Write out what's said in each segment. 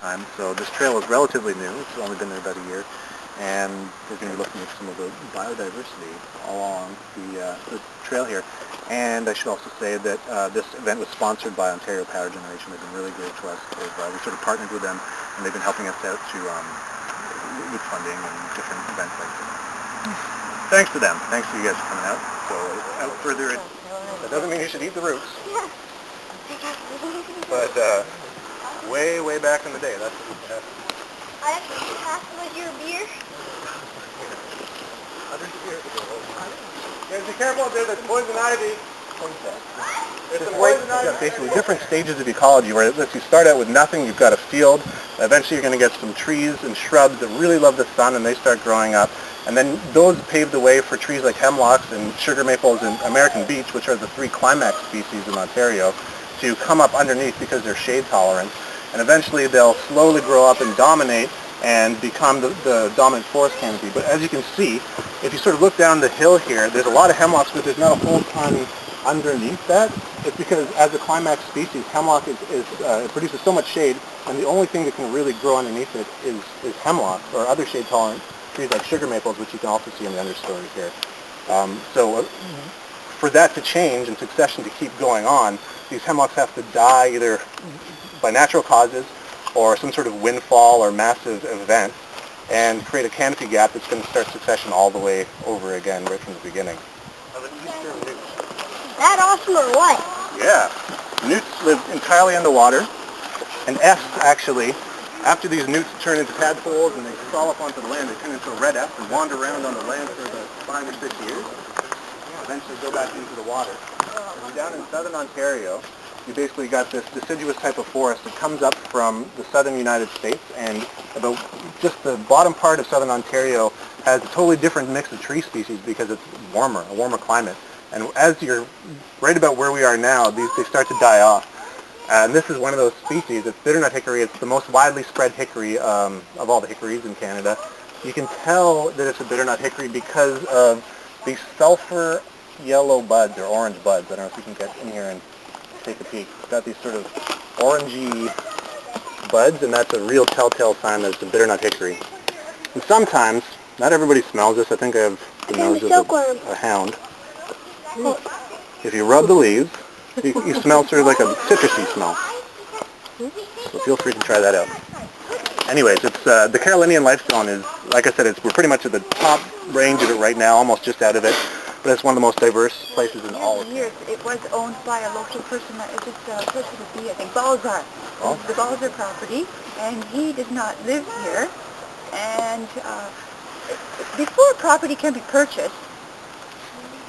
time. So this trail is relatively new. It's only been there about a year. And we're going to be looking at some of the biodiversity along the trail here. And I should also say that this event was sponsored by Ontario Power Generation. They've been really great to us. We sort of partnered with them, and they've been helping us out with funding and different events like this. Thanks to them. Thanks to you guys for coming out. So without further ado, that doesn't mean you should eat the roots. But way, way back in the day, that's what used to happen. I actually passed with your beer. Hundreds of years ago. Guys, be careful out there. There's poison ivy. There's some poison ivy. Basically, different stages of ecology where if you start out with nothing, you've got a field. Eventually, you're going to get some trees and shrubs that really love the sun, and they start growing up. And then those paved the way for trees like hemlocks and sugar maples and American beech, which are the 3 climax species in Ontario, to come up underneath because they're shade tolerant. And eventually they'll slowly grow up and dominate and become the dominant forest canopy. But as you can see, if you sort of look down the hill here, there's a lot of hemlocks, but there's not a whole ton underneath that. It's because as a climax species, hemlock it produces so much shade, and the only thing that can really grow underneath it is hemlock or other shade tolerant trees like sugar maples, which you can also see in the understory here. So for that to change and succession to keep going on, these hemlocks have to die either by natural causes or some sort of windfall or massive event and create a canopy gap that's going to start succession all the way over again right from the beginning. Of an eastern newt. Is that awesome or what? Yeah. Newts live entirely underwater, and F's actually, after these newts turn into tadpoles and they crawl up onto the land, they turn into a red F and wander around on the land for about 5 or 6 years, eventually go back into the water. And down in southern Ontario, you basically got this deciduous type of forest that comes up from the southern United States, and about just the bottom part of southern Ontario has a totally different mix of tree species because it's warmer, a warmer climate. And as you're right about where we are now, they start to die off. And this is one of those species. It's bitternut hickory. It's the most widely spread hickory of all the hickories in Canada. You can tell that it's a bitternut hickory because of these sulfur yellow buds or orange buds. I don't know if you can get in here and take a peek. It's got these sort of orangey buds, and that's a real telltale sign that it's a bitternut hickory. And sometimes, not everybody smells this. I think I have the nose of a hound. If you rub the leaves, you smell sort of like a citrusy smell. So feel free to try that out. Anyways, it's the Carolinian limestone is, like I said, we're pretty much at the top range of it right now, almost just out of it. But it's one of the most diverse places in all of years. It was owned by a local person that just started to be, I think, Balzar. Oh. It was the Balzar property, and he does not live here. And before property can be purchased,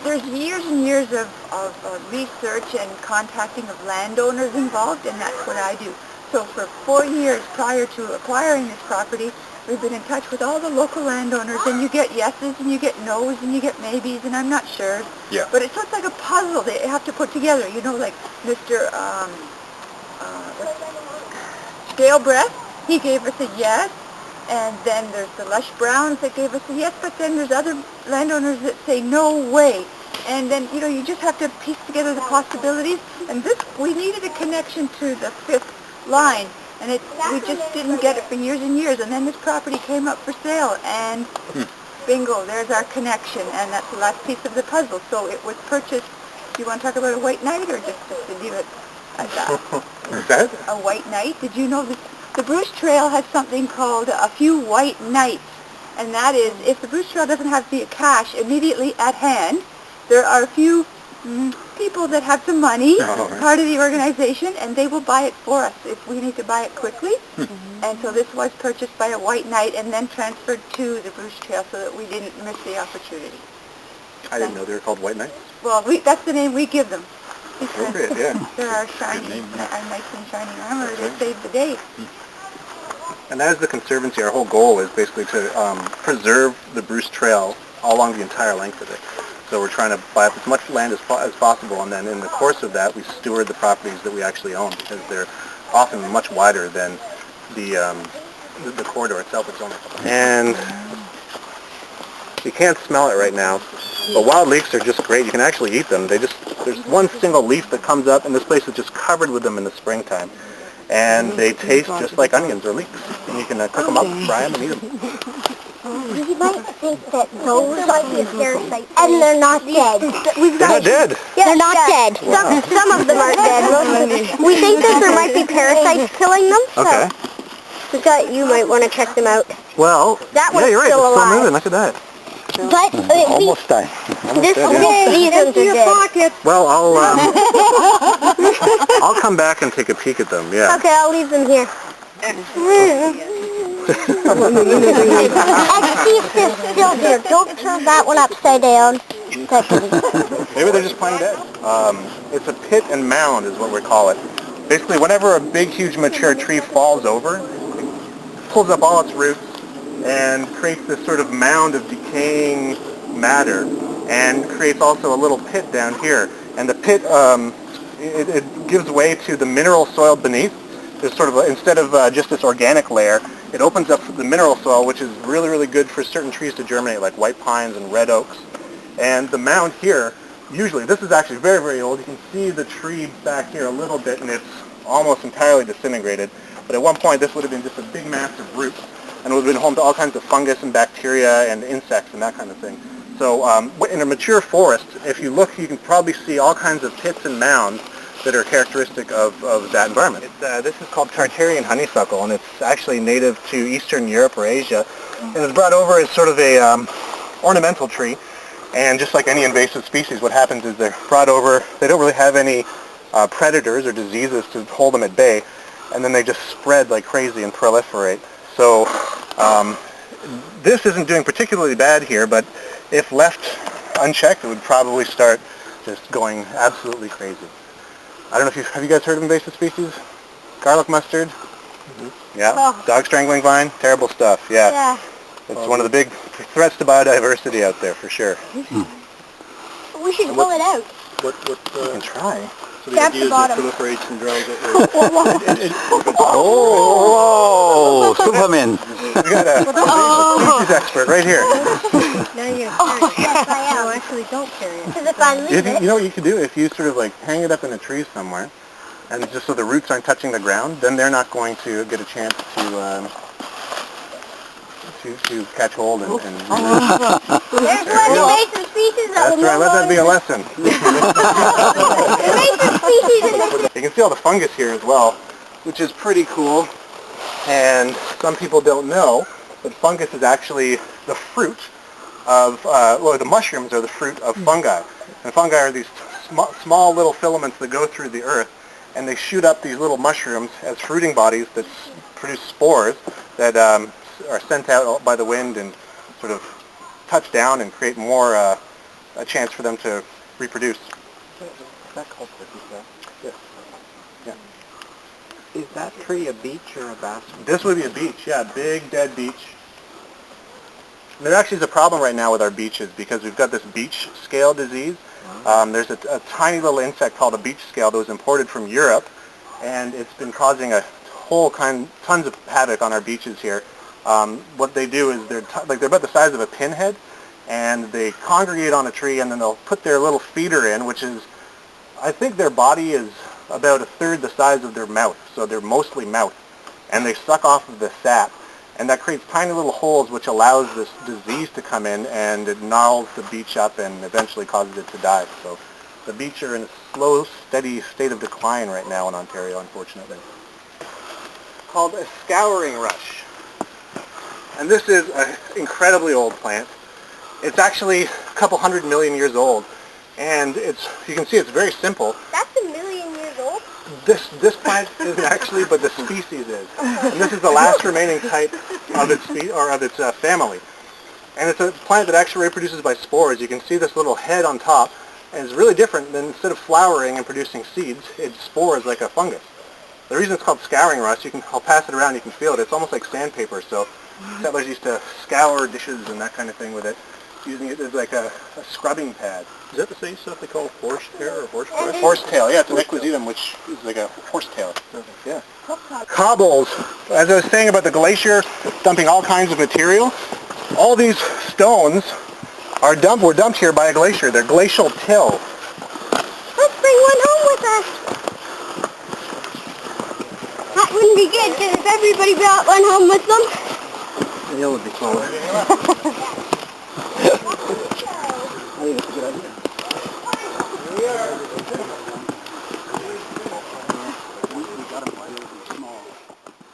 there's years and years of research and contacting of landowners involved, and that's what I do. So for 4 years prior to acquiring this property, we've been in touch with all the local landowners, and you get yeses, and you get nos, and you get maybes, and I'm not sure. Yeah. But it's like a puzzle they have to put together. You know, like Mr. Scale Breath, he gave us a yes, and then there's the Lush Browns that gave us a yes, but then there's other landowners that say no way. And then, you know, you just have to piece together the possibilities. And this, we needed a connection to the 5th line. And we just didn't get it for years and years. And then this property came up for sale, and bingo, there's our connection. And that's the last piece of the puzzle. So it was purchased. Do you want to talk about a white knight, or just to leave it at that? Is that a white knight? Did you know that the Bruce Trail has something called a few white knights? And that is, if the Bruce Trail doesn't have the cash immediately at hand, there are a few people that have some money, part of the organization, and they will buy it for us if we need to buy it quickly. And so this was purchased by a white knight and then transferred to the Bruce Trail so that we didn't miss the opportunity. I didn't know they were called white knights. Well, that's the name we give them. Appropriate, yeah. They're our shiny, our nice and shining armor. They save the day. And as the Conservancy, our whole goal is basically to preserve the Bruce Trail all along the entire length of it. So we're trying to buy up as much land as possible, and then in the course of that, we steward the properties that we actually own, because they're often much wider than the corridor itself. It's only. And you can't smell it right now, but wild leeks are just great. You can actually eat them. There's one single leaf that comes up, and this place is just covered with them in the springtime. and they taste just like onions or leeks. And you can cook them up, fry them, and eat them. You might think that those might be a parasite, and they're not dead. They're not dead. They're not dead. Some of them aren't dead. We think that there might be parasites killing them. Okay. So you might want to check them out. Well, That yeah, one's you're right. still It's still alive. moving. Look at that. But Almost died. these ones are dead. Well, I'll come back and take a peek at them. Yeah. Okay, I'll leave them here. And see if they're still there. Don't turn that one upside down. Maybe they're just plain dead. It's a pit and mound is what we call it. Basically, whenever a big, huge, mature tree falls over, it pulls up all its roots and creates this sort of mound of decaying matter, and creates also a little pit down here. And the pit, it gives way to the mineral soil beneath. There's sort of, instead of just this organic layer, it opens up the mineral soil, which is really, really good for certain trees to germinate, like white pines and red oaks. And the mound here, usually, this is actually very, very old. You can see the tree back here a little bit, and it's almost entirely disintegrated. But at one point, this would have been just a big mass of roots, and it would have been home to all kinds of fungus and bacteria and insects and that kind of thing. So in a mature forest, if you look, you can probably see all kinds of pits and mounds that are characteristic of that environment. This is called Tartarian honeysuckle, and it's actually native to Eastern Europe or Asia, and it's brought over as sort of a ornamental tree. And just like any invasive species, what happens is they're brought over, they don't really have any predators or diseases to hold them at bay, and then they just spread like crazy and proliferate. So this isn't doing particularly bad here, but if left unchecked, it would probably start just going absolutely crazy. I don't know if have you guys heard of invasive species? Garlic mustard? Mm-hmm. Yeah. Oh. Dog strangling vine? Terrible stuff. Yeah. It's one of the big threats to biodiversity out there, for sure. We should pull it out. You can try. So the idea is it proliferates and drowns it. Oh, Superman. We got a species expert right here. Now you're yes, I am. No, actually don't carry it. Because if I leave it... You know what you could do? If you sort of like hang it up in a tree somewhere, and just so the roots aren't touching the ground, then they're not going to get a chance to catch hold and There's one invasive species that That's right, let that be a lesson. Invasive species in the... You can see all the fungus here as well, which is pretty cool. And some people don't know, but fungus is actually the fruit of, the mushrooms are the fruit of fungi. And fungi are these small little filaments that go through the earth, and they shoot up these little mushrooms as fruiting bodies that produce spores that are sent out by the wind and sort of touch down and create more a chance for them to reproduce. Is that called Yes. Yeah. Is that tree a beech or a basswood? This would be a beech, yeah, big dead beech. And there actually is a problem right now with our beeches because we've got this beech scale disease. There's a tiny little insect called a beech scale that was imported from Europe, and it's been causing a whole tons of havoc on our beaches here. What they do is they're about the size of a pinhead, and they congregate on a tree, and then they'll put their little feeder in, which is, I think their body is about a third the size of their mouth, so they're mostly mouth, and they suck off of the sap, and that creates tiny little holes which allows this disease to come in, and it gnarls the beech up and eventually causes it to die. So the beech are in a slow, steady state of decline right now in Ontario, unfortunately. Called a Scouring Rush. And this is an incredibly old plant. It's actually a couple 100 million years old, and you can see it's very simple. That's 1 million years old? This plant isn't actually, but the species is. And this is the last remaining type of its family. And it's a plant that actually reproduces by spores. You can see this little head on top, and it's really different than instead of flowering and producing seeds, it spores like a fungus. The reason it's called Scouring Rush, I'll pass it around, you can feel it. It's almost like sandpaper, so settlers used to scour dishes and that kind of thing with it, using it as like a scrubbing pad. Is that the same stuff they call horsetail or horsebrush? Horsetail, yeah, it's an equisetum, which is like a horsetail. Yeah. Cobbles. As I was saying about the glacier dumping all kinds of material, all these stones were dumped here by a glacier. They're glacial till. Let's bring one home with us. wouldn't be good, because if everybody went home with them, The hill would be smaller. I think it's a good idea.